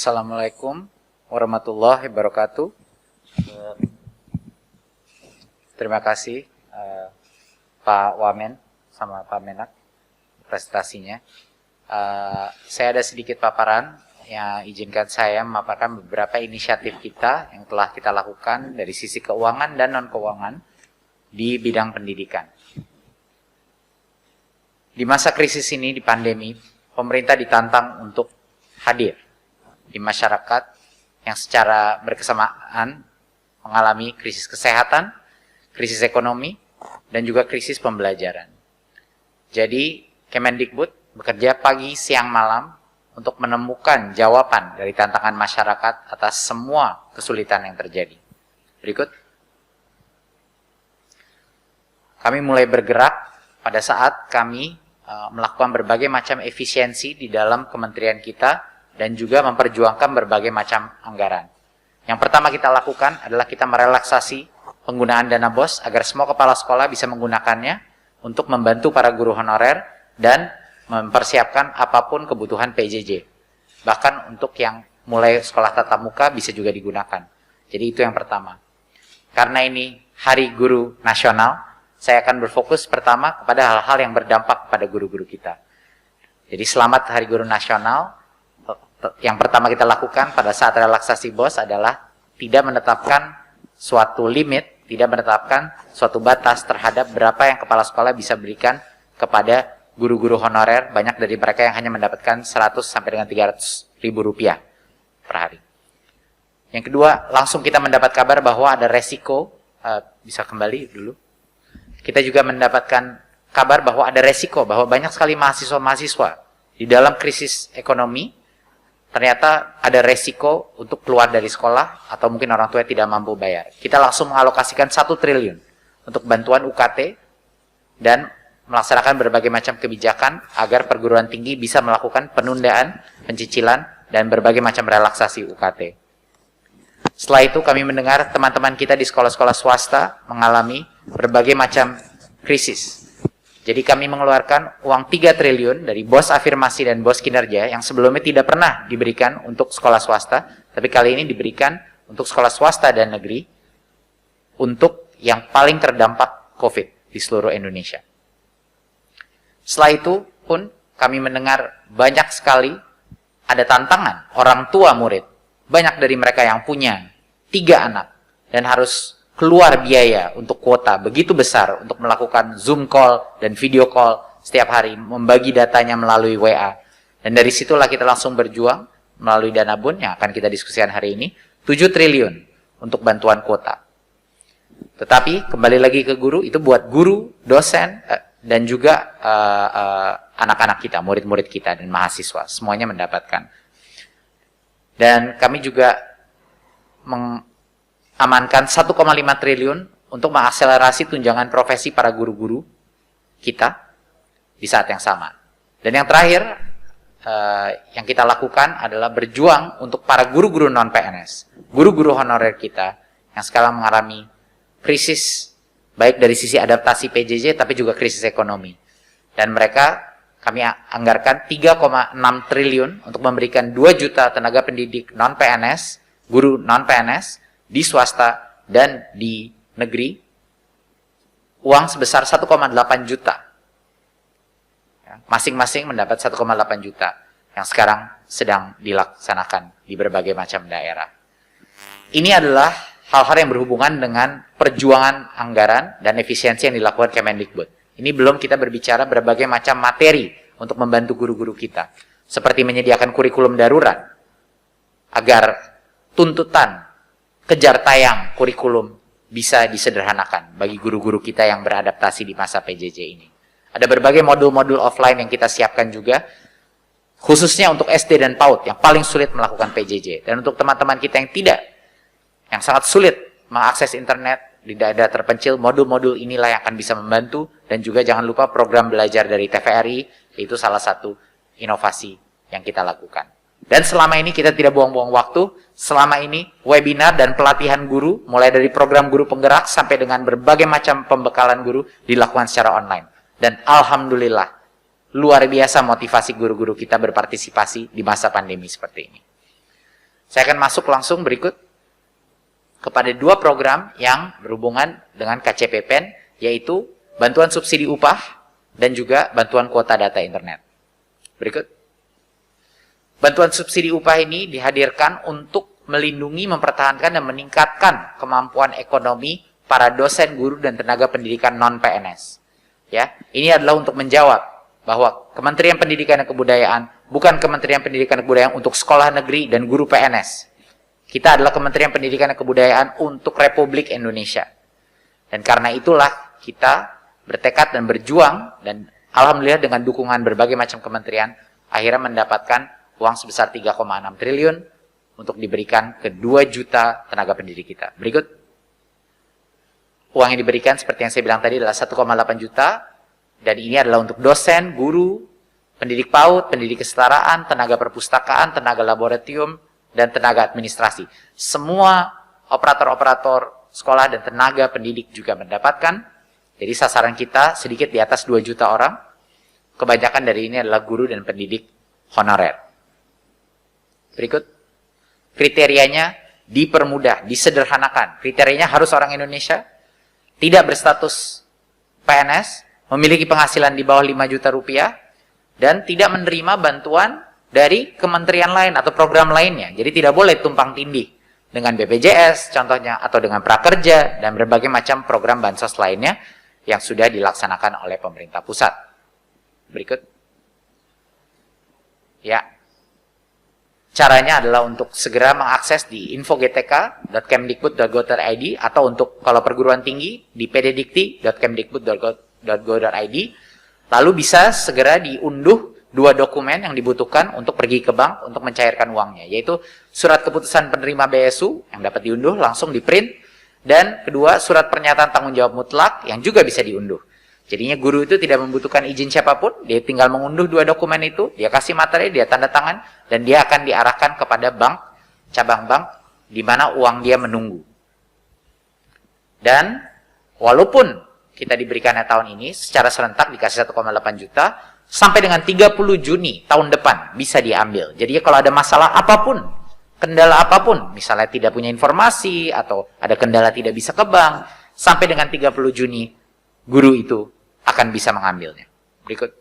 Assalamualaikum warahmatullahi wabarakatuh. Terima kasih Pak Wamen sama Pak Menak presentasinya. Saya ada sedikit paparan yang izinkan saya memaparkan beberapa inisiatif kita yang telah kita lakukan dari sisi keuangan dan non-keuangan di bidang pendidikan. Di masa krisis ini, di pandemi, pemerintah ditantang untuk hadir di masyarakat yang secara berkesamaan mengalami krisis kesehatan, krisis ekonomi, dan juga krisis pembelajaran. Jadi, Kemendikbud bekerja pagi, siang, malam untuk menemukan jawaban dari tantangan masyarakat atas semua kesulitan yang terjadi. Berikut. Kami mulai bergerak pada saat kami melakukan berbagai macam efisiensi di dalam kementerian kita dan juga memperjuangkan berbagai macam anggaran. Yang pertama kita lakukan adalah kita merelaksasi penggunaan dana BOS agar semua kepala sekolah bisa menggunakannya untuk membantu para guru honorer dan mempersiapkan apapun kebutuhan PJJ. Bahkan untuk yang mulai sekolah tatap muka bisa juga digunakan. Jadi itu yang pertama. Karena ini Hari Guru Nasional, saya akan berfokus pertama kepada hal-hal yang berdampak kepada guru-guru kita. Jadi selamat Hari Guru Nasional. Yang pertama kita lakukan pada saat relaksasi BOS adalah tidak menetapkan suatu limit, tidak menetapkan suatu batas terhadap berapa yang kepala sekolah bisa berikan kepada guru-guru honorer. Banyak dari mereka yang hanya mendapatkan 100 sampai dengan 300 ribu rupiah per hari. Yang kedua, langsung kita mendapat kabar bahwa ada resiko, bisa kembali dulu. Kita juga mendapatkan kabar bahwa ada resiko, bahwa banyak sekali mahasiswa-mahasiswa di dalam krisis ekonomi, ternyata ada resiko untuk keluar dari sekolah atau mungkin orang tua tidak mampu bayar. Kita langsung mengalokasikan 1 triliun untuk bantuan UKT dan melaksanakan berbagai macam kebijakan agar perguruan tinggi bisa melakukan penundaan, pencicilan, dan berbagai macam relaksasi UKT. Setelah itu kami mendengar teman-teman kita di sekolah-sekolah swasta mengalami berbagai macam krisis. Jadi kami mengeluarkan uang 3 triliun dari BOS afirmasi dan BOS kinerja yang sebelumnya tidak pernah diberikan untuk sekolah swasta, tapi kali ini diberikan untuk sekolah swasta dan negeri untuk yang paling terdampak COVID di seluruh Indonesia. Setelah itu pun kami mendengar banyak sekali ada tantangan orang tua murid. Banyak dari mereka yang punya 3 anak dan harus keluar biaya untuk kuota begitu besar untuk melakukan Zoom call dan video call setiap hari, membagi datanya melalui WA. Dan dari situlah kita langsung berjuang melalui dana BUN yang akan kita diskusikan hari ini, 7 triliun untuk bantuan kuota. Tetapi kembali lagi ke guru, itu buat guru, dosen, dan juga anak-anak kita, murid-murid kita dan mahasiswa, semuanya mendapatkan. Dan kami juga amankan 1,5 triliun untuk mengakselerasi tunjangan profesi para guru-guru kita di saat yang sama. Dan yang terakhir yang kita lakukan adalah berjuang untuk para guru-guru non-PNS, guru-guru honorer kita yang sekarang mengalami krisis baik dari sisi adaptasi PJJ tapi juga krisis ekonomi. Dan mereka kami anggarkan 3,6 triliun untuk memberikan 2 juta tenaga pendidik non-PNS, guru non-PNS di swasta dan di negeri, uang sebesar 1,8 juta. Masing-masing mendapat 1,8 juta yang sekarang sedang dilaksanakan di berbagai macam daerah. Ini adalah hal-hal yang berhubungan dengan perjuangan anggaran dan efisiensi yang dilakukan Kemendikbud. Ini belum kita berbicara berbagai macam materi untuk membantu guru-guru kita. Seperti menyediakan kurikulum darurat agar tuntutan kejar tayang kurikulum bisa disederhanakan bagi guru-guru kita yang beradaptasi di masa PJJ ini. Ada berbagai modul-modul offline yang kita siapkan juga, khususnya untuk SD dan PAUD yang paling sulit melakukan PJJ. Dan untuk teman-teman kita yang tidak, yang sangat sulit mengakses internet di daerah terpencil, modul-modul inilah yang akan bisa membantu. Dan juga jangan lupa program belajar dari TVRI, itu salah satu inovasi yang kita lakukan. Dan selama ini kita tidak buang-buang waktu, selama ini webinar dan pelatihan guru, mulai dari program guru penggerak sampai dengan berbagai macam pembekalan guru dilakukan secara online. Dan alhamdulillah, luar biasa motivasi guru-guru kita berpartisipasi di masa pandemi seperti ini. Saya akan masuk langsung berikut kepada dua program yang berhubungan dengan KCPPEN, yaitu bantuan subsidi upah dan juga bantuan kuota data internet. Berikut. Bantuan subsidi upah ini dihadirkan untuk melindungi, mempertahankan, dan meningkatkan kemampuan ekonomi para dosen, guru, dan tenaga pendidikan non-PNS. Ya, ini adalah untuk menjawab bahwa Kementerian Pendidikan dan Kebudayaan bukan Kementerian Pendidikan dan Kebudayaan untuk sekolah negeri dan guru PNS. Kita adalah Kementerian Pendidikan dan Kebudayaan untuk Republik Indonesia. Dan karena itulah kita bertekad dan berjuang, dan alhamdulillah dengan dukungan berbagai macam kementerian, akhirnya mendapatkan uang sebesar 3,6 triliun untuk diberikan ke 2 juta tenaga pendidik kita. Berikut. Uang yang diberikan seperti yang saya bilang tadi adalah 1,8 juta, dan ini adalah untuk dosen, guru, pendidik PAUD, pendidik kesetaraan, tenaga perpustakaan, tenaga laboratorium, dan tenaga administrasi. Semua operator-operator sekolah dan tenaga pendidik juga mendapatkan. Jadi sasaran kita sedikit di atas 2 juta orang. Kebanyakan dari ini adalah guru dan pendidik honorer. Berikut. Kriterianya dipermudah, disederhanakan. Kriterianya harus orang Indonesia, tidak berstatus PNS, memiliki penghasilan di bawah 5 juta rupiah, dan tidak menerima bantuan dari kementerian lain atau program lainnya. Jadi tidak boleh tumpang tindih dengan BPJS contohnya, atau dengan prakerja, dan berbagai macam program bansos lainnya yang sudah dilaksanakan oleh pemerintah pusat. Berikut. Ya. Caranya adalah untuk segera mengakses di info.gtk.kemdikbud.go.id, atau untuk kalau perguruan tinggi di pddikti.kemdikbud.go.id. Lalu bisa segera diunduh 2 dokumen yang dibutuhkan untuk pergi ke bank untuk mencairkan uangnya, yaitu surat keputusan penerima BSU yang dapat diunduh langsung di print, dan kedua surat pernyataan tanggung jawab mutlak yang juga bisa diunduh. Jadinya guru itu tidak membutuhkan izin siapapun, dia tinggal mengunduh 2 dokumen itu, dia kasih materi, dia tanda tangan, dan dia akan diarahkan kepada bank, cabang bank, di mana uang dia menunggu. Dan walaupun kita diberikannya tahun ini secara serentak dikasih 1,8 juta, sampai dengan 30 Juni tahun depan bisa diambil. Jadi kalau ada masalah apapun, kendala apapun, misalnya tidak punya informasi atau ada kendala tidak bisa ke bank, sampai dengan 30 Juni guru itu akan bisa mengambilnya. Berikut.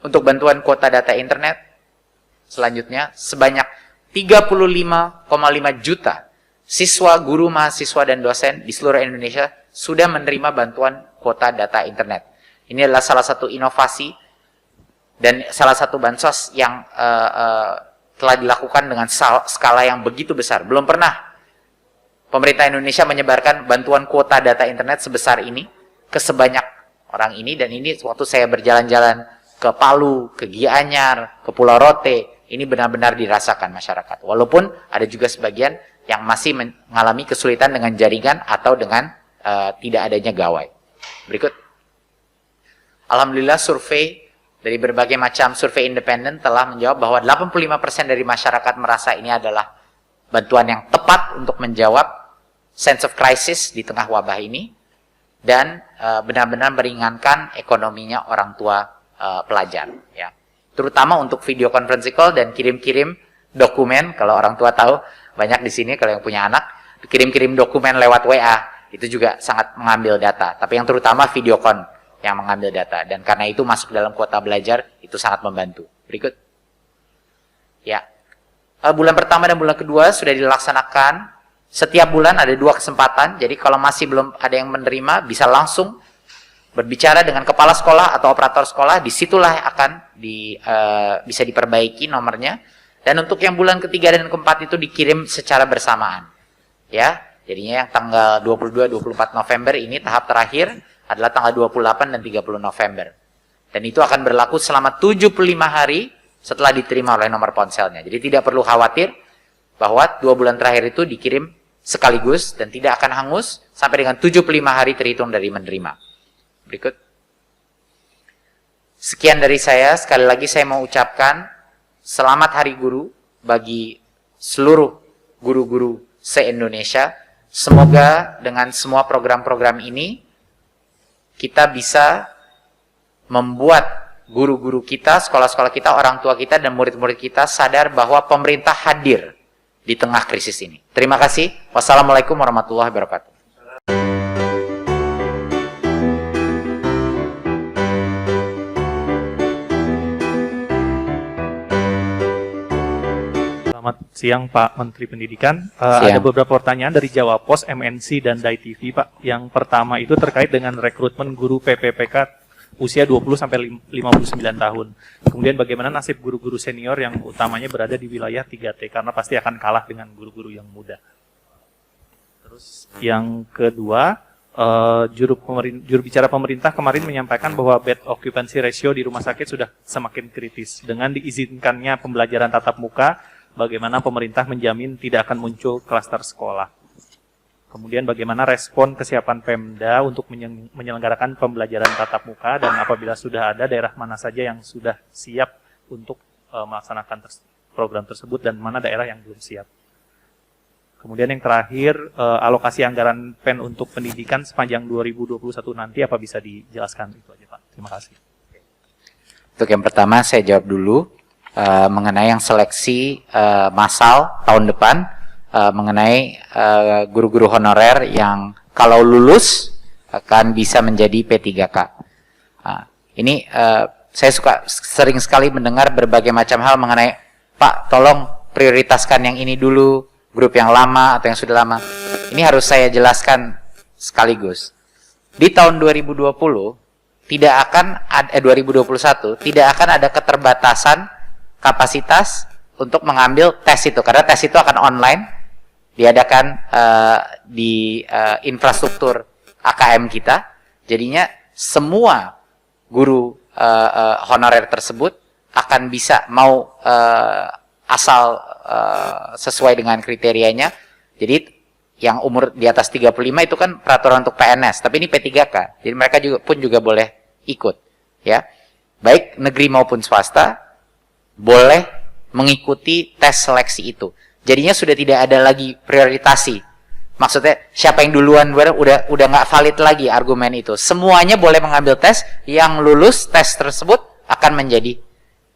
Untuk bantuan kuota data internet, selanjutnya sebanyak 35,5 juta siswa, guru, mahasiswa, dan dosen di seluruh Indonesia sudah menerima bantuan kuota data internet. Ini adalah salah satu inovasi dan salah satu bansos yang telah dilakukan dengan skala yang begitu besar. Belum pernah pemerintah Indonesia menyebarkan bantuan kuota data internet sebesar ini ke sebanyak orang ini, dan ini waktu saya berjalan-jalan ke Palu, ke Gianyar, ke Pulau Rote, ini benar-benar dirasakan masyarakat. Walaupun ada juga sebagian yang masih mengalami kesulitan dengan jaringan atau dengan tidak adanya gawai. Berikut. Alhamdulillah survei dari berbagai macam survei independen telah menjawab bahwa 85% dari masyarakat merasa ini adalah bantuan yang tepat untuk menjawab sense of crisis di tengah wabah ini, dan benar-benar meringankan ekonominya orang tua pelajar. Ya. Terutama untuk video conference call dan kirim-kirim dokumen. Kalau orang tua tahu, banyak di sini kalau yang punya anak, kirim-kirim dokumen lewat WA, itu juga sangat mengambil data. Tapi yang terutama video con yang mengambil data. Dan karena itu masuk dalam kuota belajar, itu sangat membantu. Berikut. Ya. Bulan pertama dan bulan kedua sudah dilaksanakan. Setiap bulan ada 2 kesempatan. Jadi kalau masih belum ada yang menerima, bisa langsung berbicara dengan kepala sekolah atau operator sekolah. Disitulah akan bisa diperbaiki nomornya. Dan untuk yang bulan ketiga dan keempat itu dikirim secara bersamaan. Ya, jadinya yang tanggal 22-24 November ini tahap terakhir adalah tanggal 28 dan 30 November. Dan itu akan berlaku selama 75 hari setelah diterima oleh nomor ponselnya. Jadi tidak perlu khawatir bahwa 2 bulan terakhir itu dikirim sekaligus dan tidak akan hangus sampai dengan 75 hari terhitung dari menerima. Berikut. Sekian dari saya. Sekali lagi saya mau ucapkan selamat Hari Guru bagi seluruh guru-guru se-Indonesia. Semoga dengan semua program-program ini kita bisa membuat guru-guru kita, sekolah-sekolah kita, orang tua kita, dan murid-murid kita sadar bahwa pemerintah hadir di tengah krisis ini. Terima kasih. Wassalamualaikum warahmatullahi wabarakatuh. Selamat siang Pak Menteri Pendidikan. Ada beberapa pertanyaan dari Jawa Pos, MNC, dan Dai TV Pak. Yang pertama itu terkait dengan rekrutmen guru PPPK usia 20-59 tahun. Kemudian bagaimana nasib guru-guru senior yang utamanya berada di wilayah 3T, karena pasti akan kalah dengan guru-guru yang muda. Terus yang kedua, juru bicara pemerintah kemarin menyampaikan bahwa bed occupancy ratio di rumah sakit sudah semakin kritis. Dengan diizinkannya pembelajaran tatap muka, bagaimana pemerintah menjamin tidak akan muncul klaster sekolah? Kemudian bagaimana respon kesiapan Pemda untuk menyelenggarakan pembelajaran tatap muka, dan apabila sudah ada, daerah mana saja yang sudah siap untuk melaksanakan program tersebut dan mana daerah yang belum siap? Kemudian yang terakhir, alokasi anggaran PEN untuk pendidikan sepanjang 2021 nanti apa bisa dijelaskan? Itu aja Pak. Terima kasih. Untuk yang pertama saya jawab dulu. Mengenai yang seleksi massal tahun depan, mengenai guru-guru honorer yang kalau lulus akan bisa menjadi P3K. Ini saya sering sekali mendengar berbagai macam hal mengenai, Pak, tolong prioritaskan yang ini dulu, grup yang lama atau yang sudah lama. Ini harus saya jelaskan sekaligus. Di tahun 2020 tidak akan ada 2021 tidak akan ada keterbatasan kapasitas untuk mengambil tes itu, karena tes itu akan online, diadakan di infrastruktur AKM kita. Jadinya semua guru honorer tersebut akan bisa mau asal sesuai dengan kriterianya. Jadi yang umur di atas 35 itu kan peraturan untuk PNS, tapi ini P3K. Jadi mereka juga boleh ikut, ya. Baik negeri maupun swasta boleh mengikuti tes seleksi itu. Jadinya sudah tidak ada lagi prioritasi. Maksudnya siapa yang duluan udah nggak valid lagi argumen itu. Semuanya boleh mengambil tes, yang lulus tes tersebut akan menjadi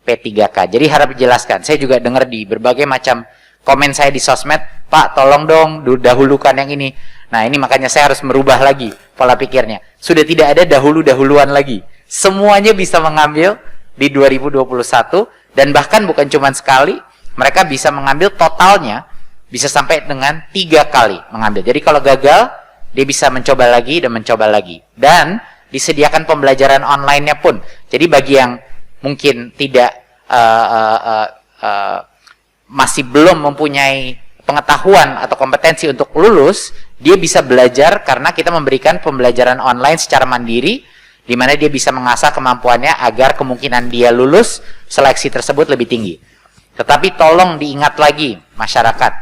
P3K. Jadi harap dijelaskan. Saya juga dengar di berbagai macam komen saya di sosmed, Pak tolong dong dahulukan yang ini. Nah ini makanya saya harus merubah lagi pola pikirnya. Sudah tidak ada dahuluan lagi. Semuanya bisa mengambil di 2021. Dan bahkan bukan cuma sekali, mereka bisa mengambil totalnya, bisa sampai dengan 3 kali mengambil. Jadi kalau gagal, dia bisa mencoba lagi dan mencoba lagi. Dan disediakan pembelajaran online-nya pun. Jadi bagi yang mungkin tidak masih belum mempunyai pengetahuan atau kompetensi untuk lulus, dia bisa belajar karena kita memberikan pembelajaran online secara mandiri, di mana dia bisa mengasah kemampuannya agar kemungkinan dia lulus seleksi tersebut lebih tinggi. Tetapi tolong diingat lagi masyarakat,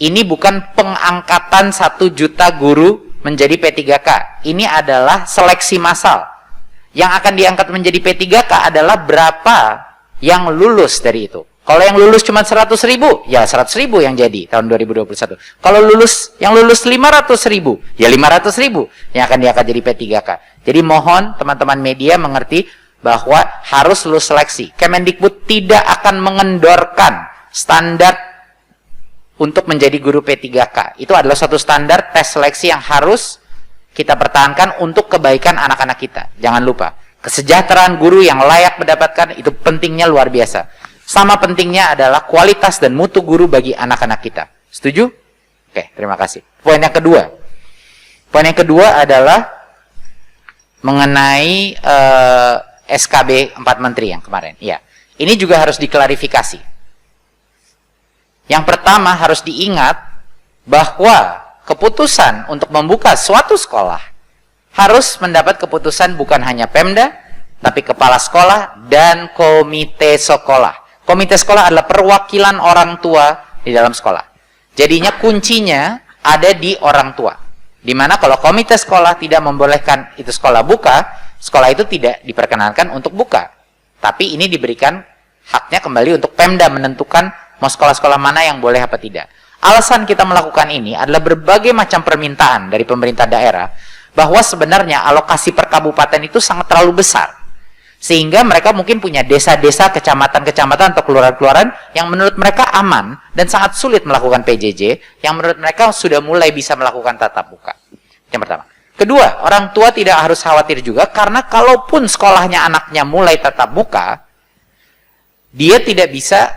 ini bukan pengangkatan 1 juta guru menjadi P3K. Ini adalah seleksi massal. Yang akan diangkat menjadi P3K adalah berapa yang lulus dari itu. Kalau yang lulus cuma 100.000, ya 100.000 yang jadi tahun 2021. Kalau yang lulus 500.000, ya 500.000 yang akan diangkat jadi P3K. Jadi mohon teman-teman media mengerti bahwa harus lulus seleksi. Kemendikbud tidak akan mengendorkan standar untuk menjadi guru P3K. Itu adalah suatu standar tes seleksi yang harus kita pertahankan untuk kebaikan anak-anak kita. Jangan lupa, kesejahteraan guru yang layak mendapatkan itu pentingnya luar biasa. Sama pentingnya adalah kualitas dan mutu guru bagi anak-anak kita. Setuju? Oke, terima kasih. Poin yang kedua. Poin yang kedua adalah mengenai SKB 4 Menteri yang kemarin. Ya, ini juga harus diklarifikasi. Yang pertama harus diingat bahwa keputusan untuk membuka suatu sekolah harus mendapat keputusan bukan hanya Pemda, tapi kepala sekolah dan komite sekolah. Komite sekolah adalah perwakilan orang tua di dalam sekolah. Jadinya kuncinya ada di orang tua. Dimana kalau komite sekolah tidak membolehkan itu sekolah buka, sekolah itu tidak diperkenankan untuk buka. Tapi ini diberikan haknya kembali untuk Pemda menentukan mau sekolah-sekolah mana yang boleh apa tidak. Alasan kita melakukan ini adalah berbagai macam permintaan dari pemerintah daerah bahwa sebenarnya alokasi per kabupaten itu sangat terlalu besar. Sehingga mereka mungkin punya desa-desa, kecamatan-kecamatan atau kelurahan-kelurahan yang menurut mereka aman dan sangat sulit melakukan PJJ, yang menurut mereka sudah mulai bisa melakukan tatap muka. Yang pertama. Kedua, orang tua tidak harus khawatir juga karena kalaupun sekolahnya anaknya mulai tatap muka, dia tidak bisa,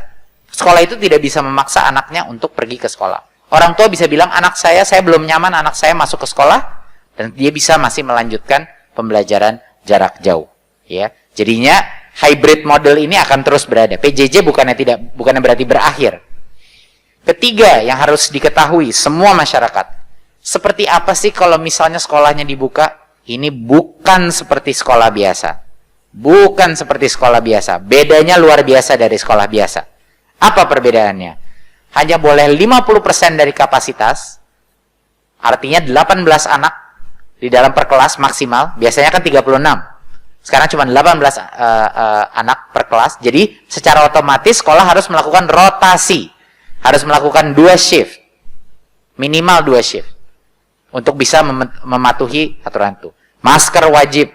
sekolah itu tidak bisa memaksa anaknya untuk pergi ke sekolah. Orang tua bisa bilang, anak saya belum nyaman, anak saya masuk ke sekolah, dan dia bisa masih melanjutkan pembelajaran jarak jauh. Ya, jadinya hybrid model ini akan terus berada. PJJ bukannya berarti berakhir. Ketiga yang harus diketahui semua masyarakat, seperti apa sih kalau misalnya sekolahnya dibuka? Ini bukan seperti sekolah biasa. Bukan seperti sekolah biasa. Bedanya luar biasa dari sekolah biasa. Apa perbedaannya? Hanya boleh 50% dari kapasitas, artinya 18 anak di dalam per kelas maksimal, biasanya kan 36. Sekarang cuma 18 anak per kelas. Jadi secara otomatis sekolah harus melakukan rotasi. Harus melakukan 2 shift. Minimal 2 shift. Untuk bisa mematuhi aturan itu. Masker wajib.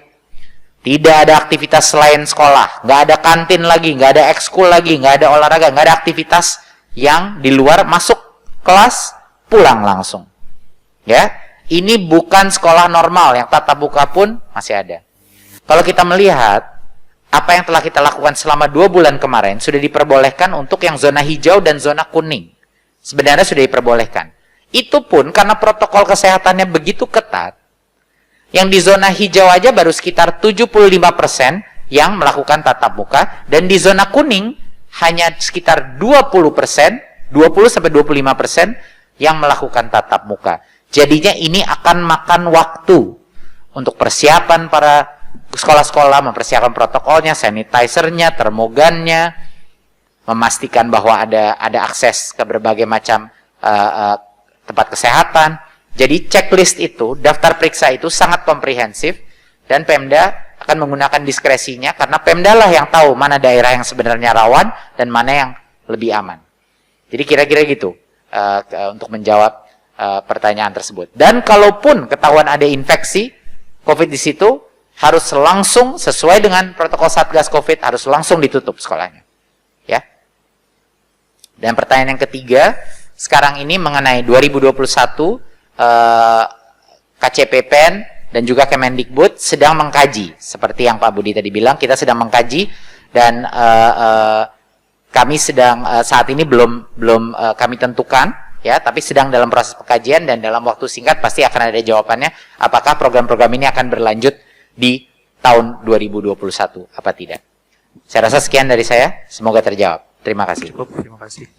Tidak ada aktivitas selain sekolah. Nggak ada kantin lagi. Nggak ada ekskul lagi. Nggak ada olahraga. Nggak ada aktivitas yang di luar, masuk kelas, pulang langsung. Ya, ini bukan sekolah normal. Yang tatap muka pun masih ada. Kalau kita melihat apa yang telah kita lakukan selama 2 bulan kemarin, sudah diperbolehkan untuk yang zona hijau dan zona kuning. Sebenarnya sudah diperbolehkan. Itu pun karena protokol kesehatannya begitu ketat, yang di zona hijau aja baru sekitar 75% yang melakukan tatap muka, dan di zona kuning hanya sekitar 20%, 20-25% yang melakukan tatap muka. Jadinya ini akan makan waktu untuk persiapan para sekolah-sekolah, mempersiapkan protokolnya, sanitizer-nya, termogannya, memastikan bahwa ada akses ke berbagai macam tempat kesehatan. Jadi checklist itu, daftar periksa itu sangat komprehensif, dan Pemda akan menggunakan diskresinya karena Pemda lah yang tahu mana daerah yang sebenarnya rawan dan mana yang lebih aman. Jadi kira-kira gitu untuk menjawab pertanyaan tersebut. Dan kalaupun ketahuan ada infeksi COVID di situ, harus langsung sesuai dengan protokol Satgas COVID, harus langsung ditutup sekolahnya. Ya. Dan pertanyaan yang ketiga, sekarang ini mengenai 2021, KCPPN dan juga Kemendikbud sedang mengkaji. Seperti yang Pak Budi tadi bilang, kita sedang mengkaji, dan kami sedang saat ini belum kami tentukan, ya, tapi sedang dalam proses pengkajian, dan dalam waktu singkat pasti akan ada jawabannya apakah program-program ini akan berlanjut di tahun 2021 apa tidak. Saya rasa sekian dari saya, semoga terjawab. Terima kasih. Cukup, terima kasih.